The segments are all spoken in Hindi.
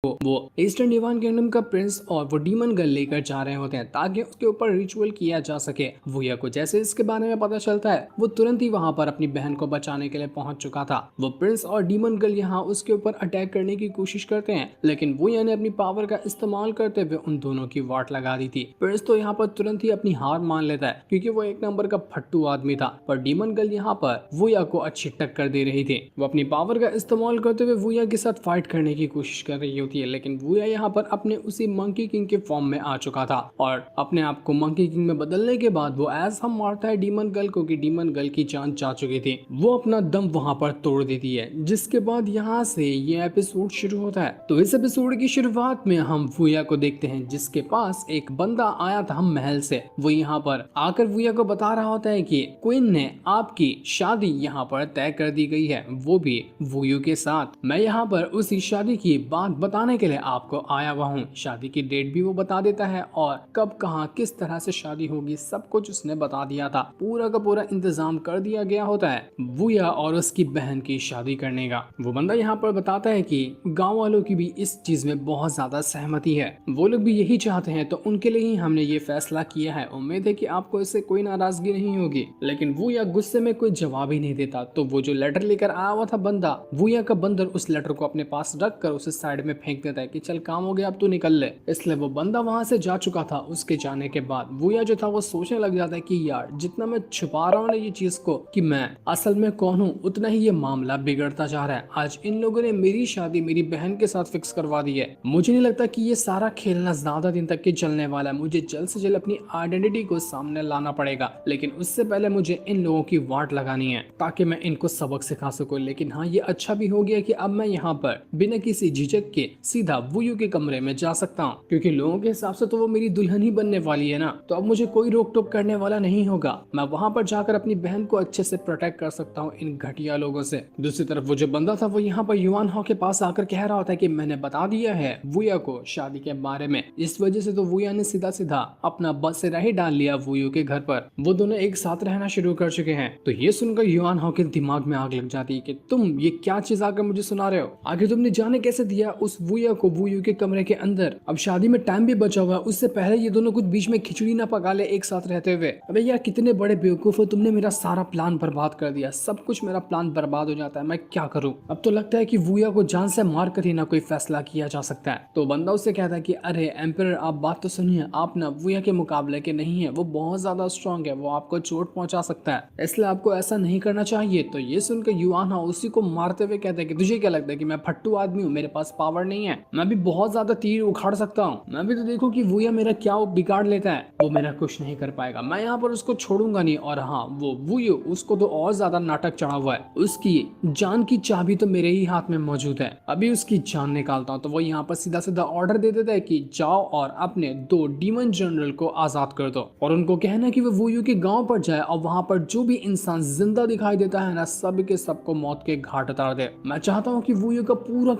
वो ईस्टर्न डिवाइन किंगडम का प्रिंस और वो डीमन गर्ल लेकर जा रहे होते हैं ताकि उसके ऊपर रिचुअल किया जा सके। वुया को जैसे इसके बारे में पता चलता है वो तुरंत ही वहां पर अपनी बहन को बचाने के लिए पहुंच चुका था। वो प्रिंस और डीमन गर्ल यहाँ उसके ऊपर अटैक करने की कोशिश करते हैं, लेकिन वुया ने अपनी पावर का इस्तेमाल करते हुए उन दोनों की वाट लगा दी थी। प्रिंस तो यहाँ पर तुरंत ही अपनी हार मान लेता है क्योंकि वो एक नंबर का फट्टू आदमी था, पर डीमन गर्ल यहाँ पर वुया को अच्छी टक्कर दे रही थी। वो अपनी पावर का इस्तेमाल करते हुए वुया के साथ फाइट करने की कोशिश कर रही होती है, लेकिन वुया यहाँ पर अपने उसी मंकी किंग के फॉर्म में आ चुका था और अपने आप को मंकी किंग में बदलने के बाद वो ऐसा मारता है डीमन गर्ल को कि डीमन गर्ल की जान जा चुकी थी। वो अपना दम वहां पर तोड़ देती है, जिसके बाद यहाँ से ये एपिसोड शुरू होता है। तो इस एपिसोड की शुरुआत में हम वुया को देखते हैं जिसके पास एक बंदा आया था महल से। वो यहाँ पर आकर वुया को बता रहा होता है कि क्वीन ने आपकी शादी यहाँ पर तय कर दी गई है, वो भी वुयू के साथ। मैं यहाँ पर उसी शादी की बात बताने के लिए आपको आया हुआ हूँ। शादी की डेट भी वो बता देता है और कब कहाँ किस तरह से शादी होगी सब कुछ उसने बता दिया था। पूरा का पूरा इंतजाम कर दिया गया होता है वुया और उसकी बहन की शादी करने का। वो बंदा यहाँ पर बताता है कि गांव वालों की भी इस चीज में बहुत ज्यादा सहमति है, वो लोग भी यही चाहते हैं, तो उनके लिए ही हमने ये फैसला किया है। उम्मीद है कि आपको इससे कोई नाराजगी नहीं होगी। लेकिन वुया गुस्से में कोई जवाब ही नहीं देता। तो वो जो लेटर लेकर आया हुआ था बंदा, वुया का बंदर उस लेटर को अपने पास रख कर उसे साइड में फेंक देता है कि चल काम हो गया अब तू निकल ले। इसलिए वो बंदा वहां से जा चुका था। उसके जाने के बाद वुया जो था वो सोचने लग जाता है कि यार जितना मैं छुपा रहा हूँ ना ये चीज को कि मैं असल में कौन हूँ, उतना ही ये मामला बिगड़ता जा रहा है। आज इन लोगों ने मेरी शादी मेरी बहन के साथ फिक्स करवा दी है। मुझे नहीं लगता कि ये सारा खेलना ज्यादा दिन तक के चलने वाला है। मुझे जल्द से जल्द अपनी आइडेंटिटी को सामने लाना पड़ेगा, लेकिन उससे पहले मुझे इन लोगों की वाट लगानी है ताकि मैं इनको सबक सिखा सकूं। लेकिन हाँ, ये अच्छा भी हो गया कि अब मैं यहाँ पर बिना किसी झिझक के सीधा वुयू के कमरे में जा सकता हूँ, क्योंकि लोगों के हिसाब से तो वो मेरी दुल्हन ही बनने वाली है ना। तो अब मुझे कोई रोक टोक करने वाला नहीं होगा। मैं वहां पर जाकर अपनी बहन को अच्छे से प्रोटेक्ट कर सकता हूँ इन घटिया लोगों से। दूसरी तरफ वो जो बंदा था वो यहाँ पर युआन हाओ के पास आकर कह रहा होता है कि मैंने बता दिया है वुया को शादी के बारे में। इस वजह से तो वुया ने सीधा सीधा अपना बसेरा ही डाल लिया वुयू के घर पर। वो दोनों एक साथ रहना शुरू कर चुके हैं। तो ये सुनकर युआन हाओ के दिमाग में आग लग जाती है कि तुम ये क्या चीज आकर मुझे सुना रहे हो। आगे तुमने जाने कैसे दिया उस वुया को वुयू के कमरे के अंदर। अब शादी में टाइम भी बचा हुआ है, उससे पहले ये दोनों कुछ बीच में खिचड़ी ना पका ले एक साथ रहते हुए। अबे यार कितने बड़े बेवकूफ हो, तुमने मेरा सारा प्लान बर्बाद कर दिया। सब कुछ मेरा प्लान बर्बाद हो जाता है, मैं क्या करूं। अब तो लगता है कि वुया को जान से मार कर ही ना कोई फैसला किया जा सकता है। तो बंदा उससे कहता है कि अरे एम्परर आप बात तो सुनिए, आप ना वुया के मुकाबले के नहीं है, वो बहुत ज्यादा स्ट्रॉन्ग है, वो आपको चोट पहुंचा सकता है, इसलिए आपको ऐसा नहीं करना चाहिए। तो ये सुनकर युआन हाओ उसी को मारते हुए कहता है कि तुझे क्या लगता है कि मैं फट्टू आदमी हूँ, मेरे पास पावर नहीं है, मैं भी बहुत ज्यादा तीर उखाड़ सकता हूँ, मैं भी तो देखो कि वुया मेरा क्या बिगाड़ लेता है, वो मेरा कुछ नहीं कर पाएगा, मैं यहाँ पर उसको छोड़ूंगा नहीं। और हाँ, वो वुयू उसको तो और ज्यादा नाटक चढ़ा हुआ है, उसकी जान की चाबी तो मेरे ही हाथ में मौजूद है, अभी उसकी जान निकालता हूँ। तो वो यहाँ पर सीधा सीधा ऑर्डर दे देता है कि जाओ और अपने 2 डीमन जनरल को आजाद कर दो और उनको कहना कि वो वुयू के गांव पर जाए और वहां पर जो भी इंसान जिंदा दिखाई देता है ना, सब के सबको मौत के घाट उतार दे। मैं चाहता हूँ कि वुयू का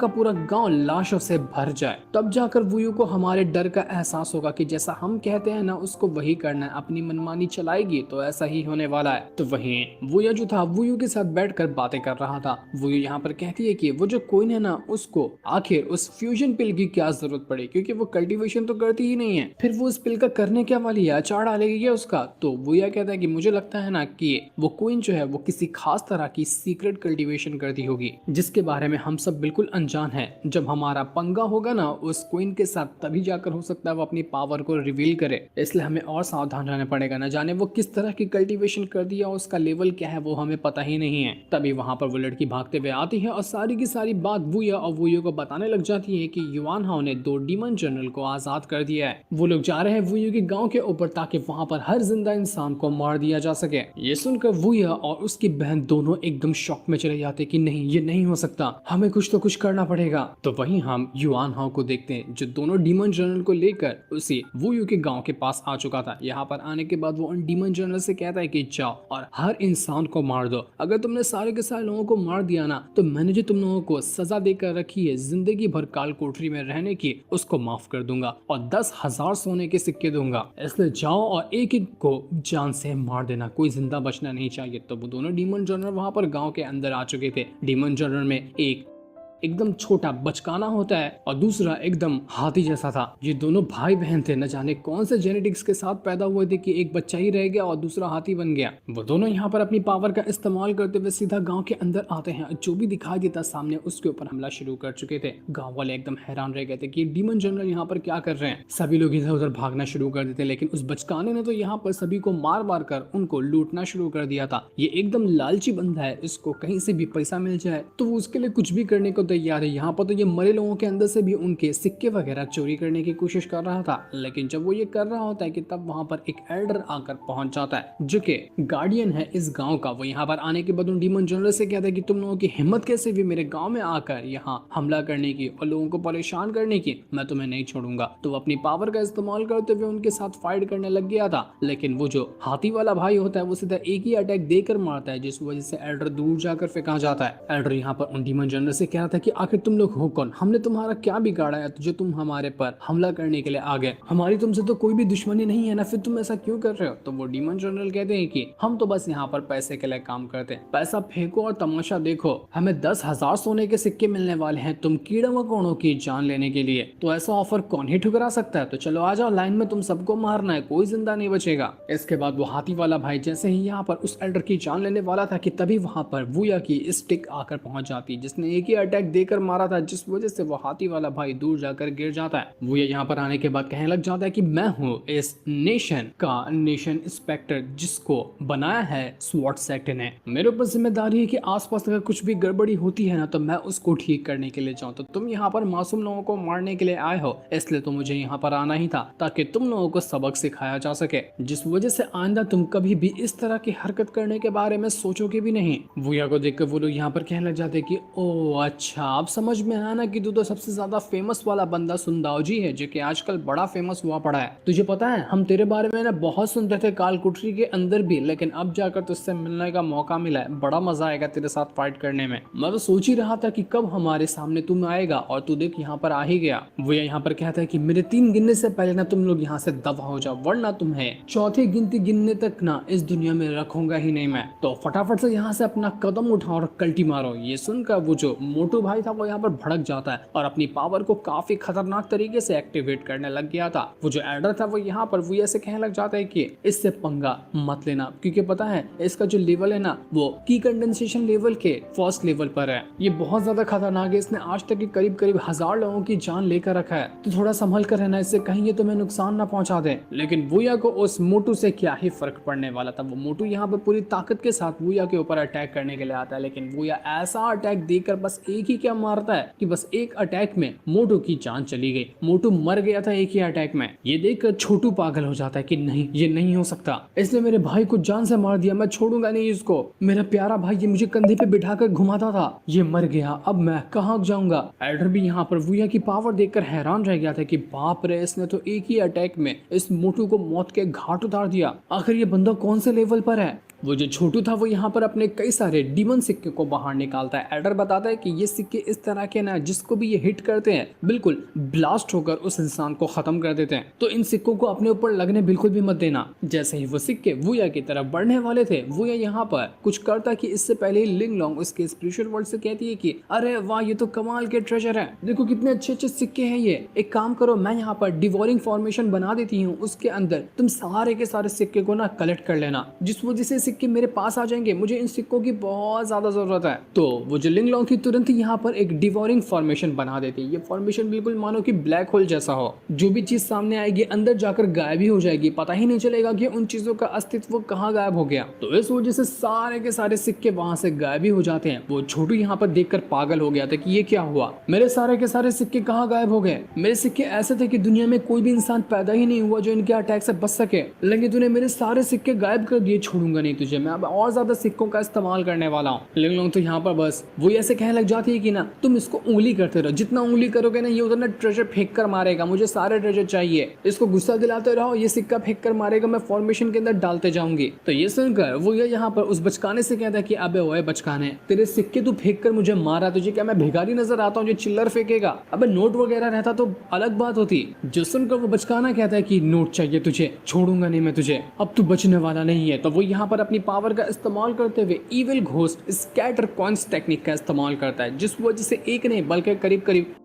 पूरा गांव लाशों से भर जाए, तब जाकर वुयू को हमारे डर का एहसास होगा कि जैसा हम कहते हैं ना उसको वही करना है, अपनी मनमानी चलाएगी तो ऐसा ही होने वाला है। तो वहीं वुया जो था वुयू के साथ बैठकर बातें कर रहा था। वुयू यहाँ पर कहती है कि वो जो कोइन है ना, उसको आखिर उस फ्यूजन पिल की क्या जरूरत पड़ी, क्योंकि वो कल्टीवेशन तो करती ही नहीं है, फिर वो उस पिल का करने क्या वाली है, अचार डालेगी क्या उसका। तो वुया कहता है कि मुझे लगता है ना कि वो कोइन जो है वो किसी खास तरह की सीक्रेट कल्टीवेशन करती होगी, जिसके बारे में हम सब बिल्कुल अनजान है। जब हमारा पंगा होगा ना उस कोइन के साथ, तभी जाकर हो सकता है वो अपनी पावर को रिवील करे, इसलिए हमें और सावधान रहना पड़ेगा। ना जाने वो किस तरह की कल्टीवेशन कर दिया, उसका लेवल क्या है वो हमें पता ही नहीं है। तभी वहां पर वो लड़की भागते हुए आती है और सारी की सारी बात वुया और वुयू को बताने लग जाती है कि युआन हाओ ने 2 डीमन जनरल को आजाद कर दिया है। वो लोग जा रहे हैं वुयू के गांव के ऊपर ताकि वहां पर हर जिंदा इंसान को मार दिया जा सके। ये सुनकर वुया और उसकी बहन दोनों एकदम शॉक में चले जाते कि नहीं, ये नहीं हो सकता, हमें कुछ तो कुछ करना पड़ेगा। तो वहीं हम युआन हाओ को देखते हैं जो दोनों डीमन जनरल को लेकर उसी वुयू के गांव के पास आ चुका था। यहाँ पर आने के बाद वो उन डीमन जनरल से कहता है कि जाओ और हर इंसान को मार दो। अगर तुमने सारे के सारे लोगों को मार दिया ना, तो मैंने जो तुम लोगों को सजा देकर रखी है जिंदगी भर काल कोठरी में रहने की, उसको माफ कर दूंगा और 10,000 सोने के सिक्के दूंगा। इसलिए जाओ और एक एक को जान से मार देना, कोई जिंदा बचना नहीं चाहिए। तो वो दोनों डीमन जनरल वहां पर गाँव के अंदर आ चुके थे। डीमन जनरल में एक एकदम छोटा बचकाना होता है और दूसरा एकदम हाथी जैसा था। ये दोनों भाई बहन थे, न जाने कौन से जेनेटिक्स के साथ पैदा हुए थे कि एक बच्चा ही रह गया और दूसरा हाथी बन गया। वो दोनों यहाँ पर अपनी पावर का इस्तेमाल करते हुए सीधा गांव के अंदर आते हैं। जो भी दिखाई देता सामने उसके ऊपर हमला शुरू कर चुके थे। गांव वाले एकदम हैरान रह गए थे कि डीमन जनरल यहाँ पर क्या कर रहे हैं। सभी लोग इधर उधर भागना शुरू कर देते, लेकिन उस बचकाने ने तो यहाँ पर सभी को मार मार कर उनको लूटना शुरू कर दिया था। ये एकदम लालची बंदा है, इसको कहीं से भी पैसा मिल जाए तो वो उसके लिए कुछ भी करने को तैयार है। यहाँ पर तो ये मरे लोगों के अंदर से भी उनके सिक्के वगैरह चोरी करने की कोशिश कर रहा था। लेकिन जब वो ये कर रहा होता है कि तब वहां पर एक एल्डर आकर पहुंच जाता है जो कि गार्डियन है इस गांव का। वो यहाँ पर आने के बाद उन डीमन जनरल से कहता है कि तुम लोगों की हिम्मत कैसे भी मेरे गांव में आकर यहाँ हमला करने की और लोगों को परेशान करने की, मैं तुम्हें नहीं छोड़ूंगा। तो वो अपनी पावर का इस्तेमाल करते हुए उनके साथ फाइट करने लग गया था। लेकिन वो जो हाथी वाला भाई होता है वो सीधा एक ही अटैक देकर मारता है, जिस वजह से एल्डर दूर जाकर फेंका जाता है। एल्डर यहाँ पर उन डीमन जनरल से कह रहा था कि आखिर तुम लोग हो कौन, हमने तुम्हारा क्या बिगाड़ा है जो तुम हमारे पर हमला करने के लिए आ गए, हमारी तुमसे तो कोई भी दुश्मनी नहीं है ना, फिर तुम ऐसा क्यों कर रहे हो। तो वो डीमन जनरल कहते हैं कि हम तो बस यहाँ पर पैसे के लिए काम करते हैं, पैसा फेंको और तमाशा देखो, हमें 10,000 सोने के सिक्के मिलने वाले हैं तुम कीड़े मकोड़ों की जान लेने के लिए। तो ऐसा ऑफर कौन ही ठुकरा सकता है, तो चलो आ जाओ लाइन में, तुम सबको मारना है, कोई जिंदा नहीं बचेगा। इसके बाद वो हाथी वाला भाई जैसे ही यहाँ पर उस एल्डर की जान लेने वाला था कि तभी वहां पर वूया की स्टिक आकर पहुंच जाती है, जिसने एक ही अटैक देकर मारा था, जिस वजह से वो हाथी वाला भाई दूर जाकर गिर जाता है। वूया यहाँ पर आने के बाद कहने लग जाता है कि मैं हूँ इस नेशन का नेशन इंस्पेक्टर जिसको बनाया है स्वॉट सेक्ट ने। मेरे ऊपर जिम्मेदारी है कि आसपास अगर कुछ भी गड़बड़ी होती है ना तो मैं उसको ठीक करने के लिए जाऊँ। तो तुम यहाँ पर मासूम लोगों को मारने के लिए आए हो, इसलिए तो मुझे यहाँ पर आना ही था ताकि तुम लोगों को सबक सिखाया जा सके, जिस वजह से आइंदा तुम कभी भी इस तरह की हरकत करने के बारे में सोचोगे भी नहीं। वूया को देखकर वो लोग यहाँ पर कहने लग जाते कि ओ अच्छा, अब समझ में आया ना कि तू तो सबसे ज्यादा फेमस वाला बंदा सुंदाओ जी है, जो कि आजकल बड़ा फेमस हुआ पड़ा है। तुझे पता है हम तेरे बारे में ना बहुत सुनते थे कालकुटरी के अंदर भी, लेकिन अब जाकर तुझसे मिलने का मौका मिला है, बड़ा मजा आएगा तेरे साथ फाइट करने में। मैं तो सोच ही रहा था कि कब हमारे सामने तुम आएगा, और तू देख यहाँ पर आ ही गया। वो यहाँ पर कहता है कि मेरे 3 गिनने से पहले ना तुम लोग यहाँ से दफा हो जाओ, वरना तुम्हें चौथी गिनती गिनने तक ना इस दुनिया में रखूंगा ही नहीं मैं। तो फटाफट से यहाँ से अपना कदम उठाओ और कल्टी मारो। ये सुनकर वो जो मोटू भाई था वो यहाँ पर भड़क जाता है और अपनी पावर को काफी खतरनाक तरीके से एक्टिवेट करने लग गया था। वो जो एल्डर था वो यहाँ पर वो ऐसे कहने लग जाता है कि इससे पंगा मत लेना, क्योंकि पता है इसका जो लेवल है ना वो की कंडेंसेशन लेवल के फर्स्ट लेवल पर है। ये बहुत ज्यादा खतरनाक है, इसने आज तक करीब करीब 1000 लोगों की जान लेकर रखा है, तो थोड़ा संभल कर रहना, इससे कहीं ये तुम्हें नुकसान ना पहुंचा दे। लेकिन वूया को उस मोटू से क्या ही फर्क पड़ने वाला था। वो मोटू यहाँ पर पूरी ताकत के साथ वूया के ऊपर अटैक करने के लिए आता है, लेकिन वूया ऐसा अटैक देकर बस एक ही क्या मारता है कि बस एक अटैक में मोटू की जान चली गई, मोटू मर गया था एक ही अटैक में। ये देखकर छोटू पागल हो जाता है कि नहीं, ये नहीं हो सकता, इसने मेरे भाई को जान से मार दिया, मैं छोड़ूंगा नहीं इसको। मेरा प्यारा भाई ये मुझे कंधे पे बिठाकर घुमाता था, ये मर गया, अब मैं कहाँ जाऊंगा। एल्डर भी यहाँ पर वूया की पावर देखकर हैरान रह गया था कि बाप रे, इसने तो एक ही अटैक में इस मोटू को मौत के घाट उतार दिया। आखिर ये बंदा कौन से लेवल पर है। वो जो छोटू था वो यहाँ पर अपने कई सारे डीमन सिक्के को बाहर निकालता है। एल्डर बताता है कि ये सिक्के इस तरह के ना जिसको भी ये हिट करते हैं बिल्कुल ब्लास्ट होकर उस इंसान को खत्म कर देते हैं, तो इन सिक्कों को अपने ऊपर लगने बिल्कुल भी मत देना। जैसे ही वो सिक्के वूया की तरफ बढ़ने वाले थे, वूया यहाँ पर कुछ करता कि इससे पहले ही लिंग लॉन्ग उसके स्पिरिचुअल वर्ल्ड से कहती है कि अरे वाह, ये तो कमाल के ट्रेजर है, देखो कितने अच्छे अच्छे सिक्के हैं ये। एक काम करो, मैं यहाँ पर डिवोरिंग फॉर्मेशन बना देती हूँ, उसके अंदर तुम सारे के सारे सिक्के को ना कलेक्ट कर लेना, जिस वजह से सिक्के मेरे पास आ जाएंगे, मुझे इन सिक्कों की बहुत ज्यादा जरूरत है। तो वो जो लिंग लॉन्ग थी तुरंत ही यहाँ पर एक डिवोरिंग फॉर्मेशन बना देती है। ये फॉर्मेशन बिल्कुल मानो कि ब्लैक होल जैसा हो, जो भी चीज सामने आएगी अंदर जाकर गायब ही हो जाएगी, पता ही नहीं चलेगा कि उन चीजों का अस्तित्व कहाँ गायब हो गया। तो इस वजह से सारे के सारे सिक्के वहां से गायब ही हो जाते हैं। वो छोटू यहाँ पर देखकर पागल हो गया था कि ये क्या हुआ, मेरे सारे के सारे सिक्के कहाँ गायब हो गए। मेरे सिक्के ऐसे थे कि दुनिया में कोई भी इंसान पैदा ही नहीं हुआ जो इनके अटैक से बच सके, लेकिन तूने मेरे सारे सिक्के गायब कर दिए, छोड़ूंगा नहीं तुझे, मैं अब और ज्यादा सिक्कों का इस्तेमाल करने वाला हूँ। लिंग लॉन्ग तो यहाँ पर बस वो ऐसे कहने लग जाती है कि ना तुम इसको उंगली करते रहो, जितना उंगली करोगे ना ये उधर ना ट्रेजर फेंक कर मारेगा, मुझे सारे ट्रेजर चाहिए। इसको गुस्सा दिलाते रहो, ये सिक्का फेंक कर मारेगा, मैं फॉर्मेशन के अंदर डालते जाऊंगी। तो ये सुनकर वो यहाँ पर उस बचकाने से कहता है कि अबे ओए बचकाने, तेरे सिक्के तू फेंक कर मुझे मारा, तुझे क्या मैं भिखारी नजर आता हूँ जो चिल्लर फेंकेगा? अबे नोट वगैरह रहता तो अलग बात होती। जो सुनकर वो बचकाना कहता है कि नोट चाहिए तुझे, छोड़ूंगा नहीं मैं तुझे, अब तू बचने वाला नहीं है। तो वो यहाँ पर अपनी पावर का इस्तेमाल करते हुए evil ghost scatter coins technique का इस्तेमाल करता है, जिस वजह से एक नहीं बल्कि करीब करीब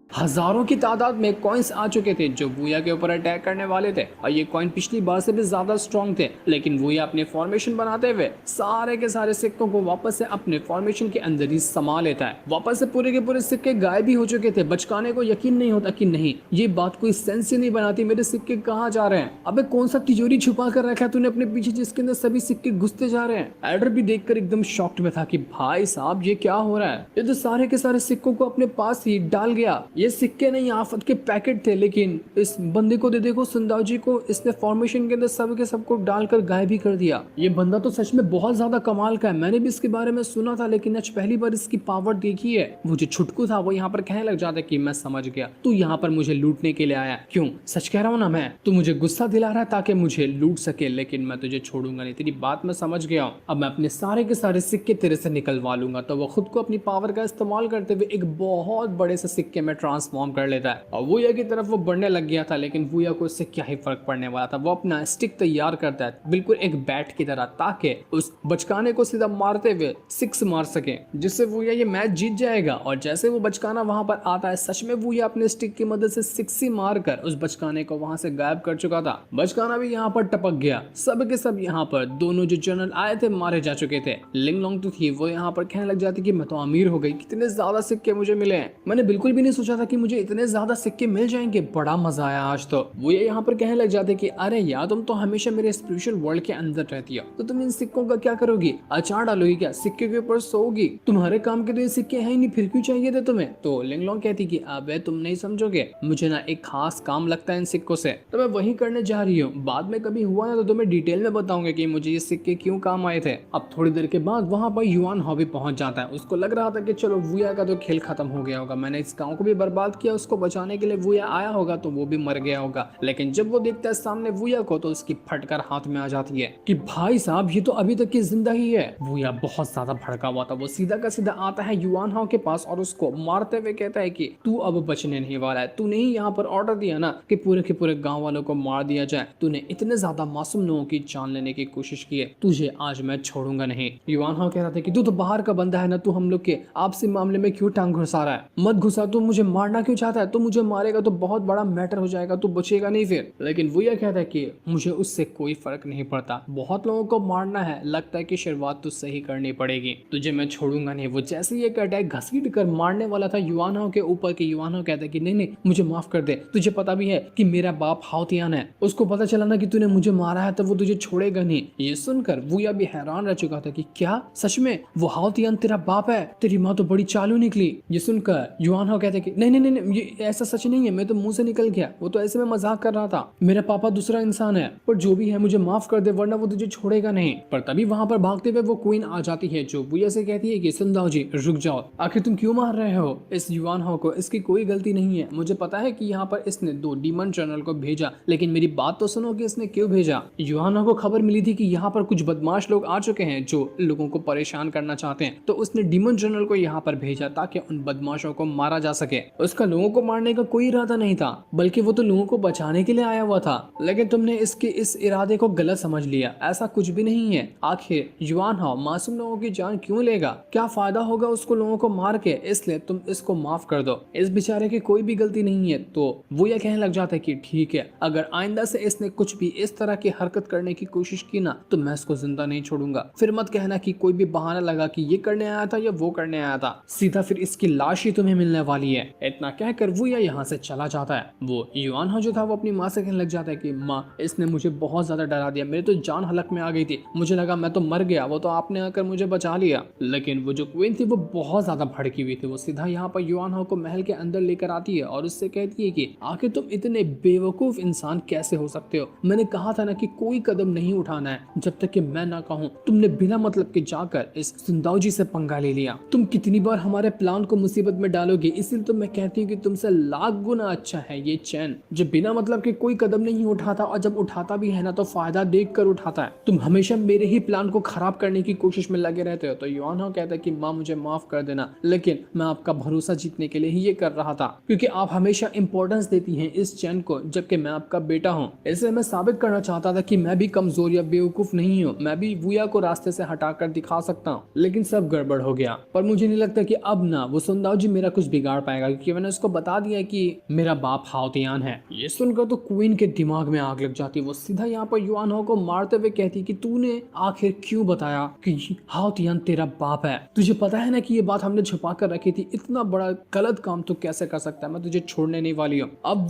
हजारों की तादाद में कॉइन्स आ चुके थे जो वूया के ऊपर अटैक करने वाले थे। और ये कॉइन पिछली बार से भी ज्यादा स्ट्रॉन्ग थे, लेकिन वूया अपने फॉर्मेशन बनाते हुए सारे के सारे सिक्कों को वापस से अपने फॉर्मेशन के अंदर ही समा लेता है। वापस से पूरे के पूरे सिक्के गायब भी हो चुके थे। बचकाने को यकीन नहीं होता कि नहीं, ये बात कोई सेंस ही नहीं बनाती, मेरे सिक्के कहाँ जा रहे हैं। अबे कौन सा तिजोरी छुपा कर रखा है तूने अपने पीछे जिसके अंदर सभी सिक्के घुसते जा रहे हैं। एडर भी देखकर एकदम शॉक्ड में था कि भाई साहब ये क्या हो रहा है। ये तो सारे के सारे सिक्कों को अपने पास ही डाल गया। ये सिक्के नहीं आफत के पैकेट थे, लेकिन इस बंदे को दे देखो सुंदाओजी को, इसने फॉर्मेशन के अंदर सब के सबको डालकर गायब ही कर दिया। ये बंदा तो सच में बहुत ज्यादा कमाल का है। मैंने भी इसके बारे में सुना था, लेकिन आज पहली बार इसकी पावर देखी है। वो जो छुटकू था वो यहाँ पर कहने लग जाता है कि मैं समझ गया, तू यहाँ पर मुझे लूटने के लिए आया। क्यों, सच कह रहा हूँ ना मैं, तू मुझे गुस्सा दिला रहा है ताकि मुझे लूट सके, लेकिन मैं तुझे छोड़ूंगा नहीं। तेरी बात मैं समझ गया हूँ। अब मैं अपने सारे के सारे सिक्के तेरे से निकलवा लूंगा। तो वो खुद को अपनी पावर का इस्तेमाल करते हुए एक बहुत बड़े से सिक्के में ट्रांसफॉर्म कर लेता है और वूया की तरफ वो बढ़ने लग गया था। लेकिन वूया को इससे क्या ही फर्क पड़ने वाला था। वो अपना स्टिक तैयार करता है बिल्कुल एक बैट की तरह, ताकि उस बचकाने को सीधा मारते हुए 6 मार सके, जिससे वूया ये मैच जीत जाएगा। और जैसे वो बचकाना वहां पर आता है, सच में वूया अपने स्टिक की मदद से 6 ही मारकर उस बचकाने को वहां से गायब कर चुका था। बचकाना भी यहाँ पर टपक गया। सब के सब यहाँ पर दोनों जो जनरल आए थे मारे जा चुके थे। लिंगलोंग तो थी, वो यहाँ पर कहने लग जाती कि मैं तो अमीर हो गई, कितने ज्यादा सिक्के मुझे मिले हैं। मैंने बिल्कुल भी नहीं सोचा था कि मुझे इतने ज्यादा सिक्के मिल जाएंगे। बड़ा मजा आया आज तो। वो ये यहाँ पर कहने लग जाते कि अरे यार, तुम तो हमेशा मेरे स्पिरिचुअल वर्ल्ड के अंदर रहती हो, तो तुम इन सिक्कों का क्या करोगी? अचार डालोगी क्या? सिक्के के ऊपर सोओगी? तुम्हारे काम के तो ये सिक्के हैं ही नहीं, फिर क्यों चाहिए थे तुम्हें? तो लिंगलोंग कहती कि अबे तुम नहीं समझोगे, मुझे ना एक खास काम लगता है इन सिक्कों से, तो मैं वही करने जा रही हूँ। बाद में कभी हुआ ना तो तुम्हें डिटेल में बताऊंगा कि मुझे ये सिक्के क्यों काम आए थे। अब थोड़ी देर के बाद वहां पर युआन हाओ भी पहुंच जाता है। उसको लग रहा था कि चलो वूया का तो खेल खत्म हो गया होगा, मैंने इस गाँव को भी बर्बाद किया, उसको बचाने के लिए वूया आया होगा तो वो भी मर गया होगा। लेकिन जब वो देखता है सामने वूया को, तो उसकी फटकर हाथ में आ जाती है कि भाई साहब ये तो अभी तक की जिंदा ही है। वूया बहुत ज्यादा भड़का हुआ था। वो सीधा का सीधा आता है युआन हाओ के पास और उसको मारते हुए कहता है कि तू अब बचने नहीं वाला है। तूने ही यहाँ पर ऑर्डर दिया ना कि पूरे के पूरे गांव वालों को मार दिया जाए। तूने इतने ज्यादा मासूम लोगों की जान लेने की कोशिश की है, तुझे आज मैं छोड़ूंगा नहीं। युआन हाओ कह रहा था कि तू तो बाहर का बंदा है ना, तू हम लोग के आपसी मामले में क्यों टांग घुसा रहा है? मत घुसा, तू मुझे मारना क्यों चाहता है? तू मुझे मारेगा तो बहुत बड़ा मैटर हो जाएगा, तू बचेगा नहीं फिर। लेकिन वूया कहता है कि मुझे उससे कोई फर्क नहीं पड़ता, बहुत लोगों को मारना है, लगता है कि शुरुआत तो सही करनी पड़ेगी, तुझे मैं छोड़ूंगा नहीं। वो जैसे ही एक अटैक घसीट कर मारने वाला था युआन हाओ के ऊपर, कि युआन हाओ कहता है कि नहीं नहीं मुझे माफ कर दे, तुझे पता भी है कि मेरा बाप हाओ तियान है, उसको पता चला ना कि तूने मुझे मारा है तो वो तुझे छोड़ेगा नहीं। ये सुनकर वूया भी हैरान रह चुका था कि क्या सच में वो हाओ तियान तेरा बाप है? तेरी माँ तो बड़ी चालू निकली। ये सुनकर युआन हाओ कहता है कि नहीं नहीं नहीं ये ऐसा सच नहीं है, मैं तो मुंह से निकल गया, वो तो ऐसे में मजाक कर रहा था, मेरा पापा दूसरा इंसान है, पर जो भी है मुझे माफ कर दे वरना वो तुझे छोड़ेगा नहीं। पर तभी वहां पर भागते हुए वो क्वीन आ जाती है जो वूया से कहती है कि सुंदाओ जी रुक जाओ, आखिर तुम क्यों मार रहे हो इस युआन हाओ को? इसकी कोई गलती नहीं है। मुझे पता है कि यहाँ पर इसने 2 डीमन जनरल को भेजा, लेकिन मेरी बात तो सुनो कि इसने क्यों भेजा। युआन हाओ को खबर मिली थी कि यहाँ पर कुछ बदमाश लोग आ चुके हैं जो लोगों को परेशान करना चाहते हैं, तो उसने डीमन जनरल को यहाँ पर भेजा ताकि उन बदमाशों को मारा जा सके। उसका लोगों को मारने का कोई इरादा नहीं था, बल्कि वो तो लोगों को बचाने के लिए आया हुआ था। लेकिन तुमने इसके इस इरादे को गलत समझ लिया, ऐसा कुछ भी नहीं है। आखिर युआन हाओ मासूम लोगों की जान क्यों लेगा? क्या फायदा होगा उसको लोगों को मार के? इसलिए तुम इसको माफ कर दो, इस बेचारे की कोई भी गलती नहीं है। तो वो ये कहने लग जाता है कि ठीक है, अगर आइंदा से इसने कुछ भी इस तरह की हरकत करने की कोशिश की ना तो मैं इसको जिंदा नहीं छोड़ूंगा। फिर मत कहना कि कोई भी बहाना लगा कि ये करने आया था या वो करने आया था, सीधा फिर इसकी लाश ही तुम्हें मिलने वाली है। इतना कहकर वो यहाँ से चला जाता है। वो युआन हाओ जो था वो अपनी माँ से कहने लग जाता है कि माँ इसने मुझे बहुत ज्यादा डरा दिया, मेरी तो जान हलक में आ गई थी, मुझे लगा मैं तो मर गया, वो तो आपने आकर मुझे बचा लिया। लेकिन वो जो क्वीन थी वो बहुत ज्यादा भड़की हुई थी। वो सीधा यहाँ पर युआन हाओ को महल के अंदर लेकर आती है और उससे कहती है कि आखिर तुम इतने बेवकूफ इंसान कैसे हो सकते हो? मैंने कहा था ना कि कोई कदम नहीं उठाना है जब तक कि मैं ना कहूँ। तुमने बिना मतलब के जाकर इस सुंदाओ जी से पंगा ले लिया। तुम कितनी बार हमारे प्लान को मुसीबत में डालोगे, इसलिए तो मैं मैं कहती हूँ कि तुमसे लाख गुना अच्छा है ये चैन, जो बिना मतलब के कोई कदम नहीं उठाता, और जब उठाता भी है ना तो फायदा देख कर उठाता है। तुम हमेशा मेरे ही प्लान को खराब करने की कोशिश में लगे रहते हो। तो योहाना कहता है कि माँ मुझे माफ कर देना, लेकिन मैं आपका भरोसा जीतने के लिए ही ये कर रहा था, क्योंकि आप हमेशा इंपॉर्टेंस देती हैं इस चैन को, जबकि मैं आपका बेटा हूँ। इसलिए मैं साबित करना चाहता था कि मैं भी कमजोर या बेवकूफ नहीं हूँ, मैं भी वुया को रास्ते से हटाकर दिखा सकता हूँ। लेकिन सब गड़बड़ हो गया। पर मुझे नहीं लगता कि अब ना वो सुनदाओ जी मेरा कुछ बिगाड़ पाएगा, क्योंकि मैंने उसको बता दिया कि मेरा बाप हाओतियान है। ये सुनकर तो क्वीन के दिमाग में आग लग जाती। वो सीधा यहाँ पर युआनहो को मारते हुए कहती कि तूने आखिर क्यों बताया कि हाओतियान तेरा बाप है? तुझे पता है ना कि ये बात हमने छुपा कर रखी थी। इतना बड़ा गलत काम तू कैसे कर सकता है? मैं तुझे छोड़ने नहीं वाली हूँ। अब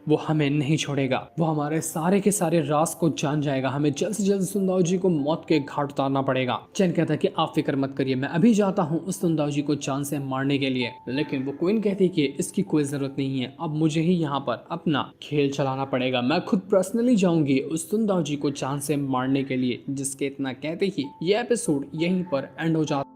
वो हमें नहीं छोड़ेगा। वो हमारे सारे के सारे राज को जान जाएगा। हमें जल्द से जल्द सुनदाओ जी को मौत के घाट उतारना पड़ेगा। चैन कहता है कि आप फिक्र मत करिए, मैं अभी जाता हूँ उस सुनदाओ जी को जान से मारने के लिए। लेकिन वो क्वीन कहती है कि इसकी कोई जरूरत नहीं है, अब मुझे ही यहाँ पर अपना खेल चलाना पड़ेगा। मैं खुद पर्सनली जाऊंगी उस सुनदाओ जी को जान से मारने के लिए। जिसके इतना कहते ही ये एपिसोड यहीं पर एंड हो जाता।